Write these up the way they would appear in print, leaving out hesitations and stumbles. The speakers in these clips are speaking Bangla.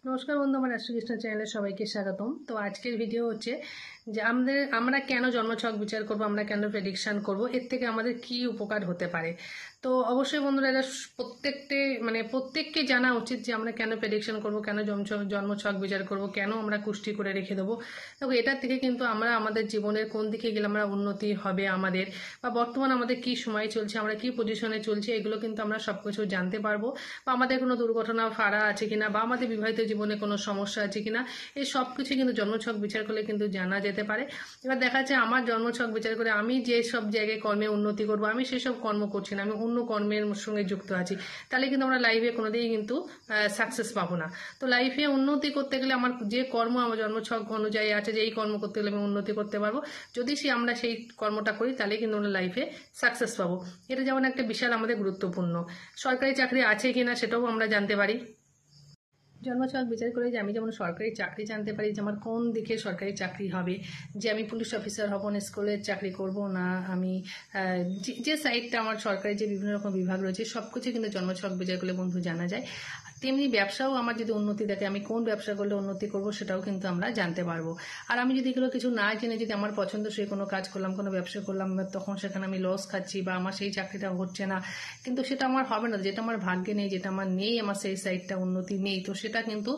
নমস্কার বন্ধু, আমার রাষ্ট্রকৃষ্ণ চ্যানেলে সবাইকে স্বাগতম। তো আজকের ভিডিও হচ্ছে যে আমরা কেন জন্মছক বিচার করব, আমরা কেন প্রেডিকশন করব, এর থেকে আমাদের কি উপকার হতে পারে। তো অবশ্যই বন্ধুরা, এটা প্রত্যেককে জানা উচিত যে আমরা কেন প্রেডিকশন করব, কেন জন্মছক বিচার করব, কেন আমরা কুষ্টি করে রেখে দেবো। দেখো, এটার থেকে কিন্তু আমরা আমাদের জীবনের কোন দিকে গেলে আমরা উন্নতি হবে আমাদের, বা বর্তমান আমাদের কি সময় চলছে, আমরা কি পজিশনে চলছি, এগুলো কিন্তু আমরা সবকিছু জানতে পারবো। বা আমাদের কোনো দুর্ঘটনা ফাড়া আছে কিনা, বা আমাদের বিবাহিত জীবনে কোনো সমস্যা আছে কিনা, এই সব কিছু কিন্তু জন্মছক বিচার করলে কিন্তু জানা যেতে পারে। এবার দেখা যাচ্ছে আমার জন্মছক বিচার করে আমি যে সব জায়গায় কর্মে উন্নতি করব, আমি সেসব কর্ম করছি না, আমি অন্য কর্মের সঙ্গে যুক্ত আছি, তাহলে কিন্তু আমরা লাইফে কোনোদিনই কিন্তু সাকসেস পাবো না। তো লাইফে উন্নতি করতে গেলে আমার যে কর্ম আমার জন্মছক অনুযায়ী আছে, যে এই কর্ম করতে গেলে আমি উন্নতি করতে পারবো, যদি আমরা সেই কর্মটা করি, তাহলে কিন্তু আমরা লাইফে সাকসেস পাবো। এটা যেমন একটা বিশাল আমাদের গুরুত্বপূর্ণ। সরকারি চাকরি আছে কিনা সেটাও আমরা জানতে পারি জন্মছক বিচার করে। যে আমি যেমন সরকারি চাকরি জানতে পারি, যে আমার কোন দিকে সরকারি চাকরি হবে, যে আমি পুলিশ অফিসার হব না স্কুলের চাকরি করব না, আমি যে সাইডটা আমার সরকারি যে বিভিন্ন রকম বিভাগ রয়েছে সব কিছু কিন্তু জন্মছক বিচার করলে বন্ধু জানা যায়। তেমনি ব্যবসাও আমার যদি উন্নতি দেখে, আমি কোন ব্যবসা করলে উন্নতি করব সেটাও কিন্তু আমরা জানতে পারবো। আর আমি যদি এগুলো কিছু না জেনে যদি আমার পছন্দসই কোনো কাজ করলাম, কোনো ব্যবসা করলাম, তখন সেখানে আমি লস খাচ্ছি বা আমার সেই চাকরিটা হচ্ছে না, কিন্তু সেটা আমার হবে না, যেটা আমার ভাগ্যে নেই, যেটা আমার নেই, আমার সেই সাইডটা উন্নতি নেই, তো সেটা কিন্তু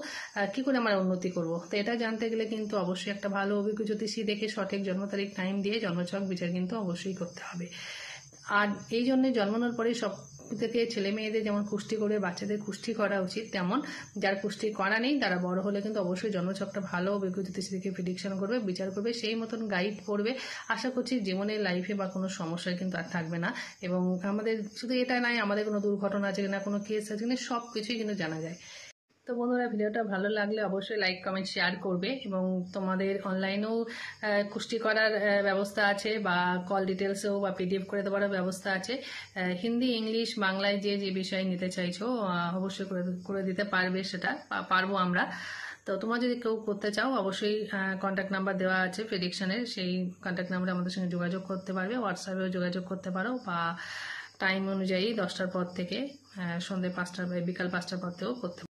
কি করে আমরা উন্নতি করব। তো এটা জানতে গেলে কিন্তু অবশ্যই একটা ভালো অভিজ্ঞ জ্যোতিষী দেখে সঠিক জন্ম তারিখ টাইম দিয়ে জন্মছক বিচার কিন্তু অবশ্যই করতে হবে। আর এই জন্যে জন্মানোর পরে সব থেকে ছেলে মেয়েদের যেমন কুষ্টি করে বাচ্চাদের কুষ্টি করা উচিত, তেমন যার কুষ্টি করা নেই তারা বড় হলে কিন্তু অবশ্যই জন্মছকটা ভালো অভিজ্ঞ জ্যোতিষী থেকে প্রেডিকশন করবে, বিচার করবে, সেই মতন গাইড করবে। আশা করছি জীবনের লাইফে বা কোনো সমস্যায় কিন্তু আর থাকবে না। এবং আমাদের শুধু এটা নয়, আমাদের কোনো দুর্ঘটনা আছে কিনা, কোনো কেস আছে কিনা, সব কিছুই কিন্তু জানা যায়। তো বন্ধুরা, ভিডিওটা ভালো লাগলে অবশ্যই লাইক কমেন্ট শেয়ার করবে। এবং তোমাদের অনলাইনেও কুষ্টি করার ব্যবস্থা আছে, বা কল ডিটেলসেও বা পিডিএফ করে দেওয়ার ব্যবস্থা আছে। হিন্দি, ইংলিশ, বাংলায় যে যে বিষয় নিতে চাইছো অবশ্যই করে দিতে পারবে, সেটা পারবো আমরা। তো তোমরা যদি কেউ করতে চাও, অবশ্যই কন্ট্যাক্ট নাম্বার দেওয়া আছে প্রেডিকশনের, সেই কন্ট্যাক্ট নাম্বারে আমাদের সঙ্গে যোগাযোগ করতে পারবে, হোয়াটসঅ্যাপেও যোগাযোগ করতে পারো, বা টাইম অনুযায়ী 10টার পর থেকে সন্ধ্যে 5টার বা বিকাল 5টার পর থেকেও করতে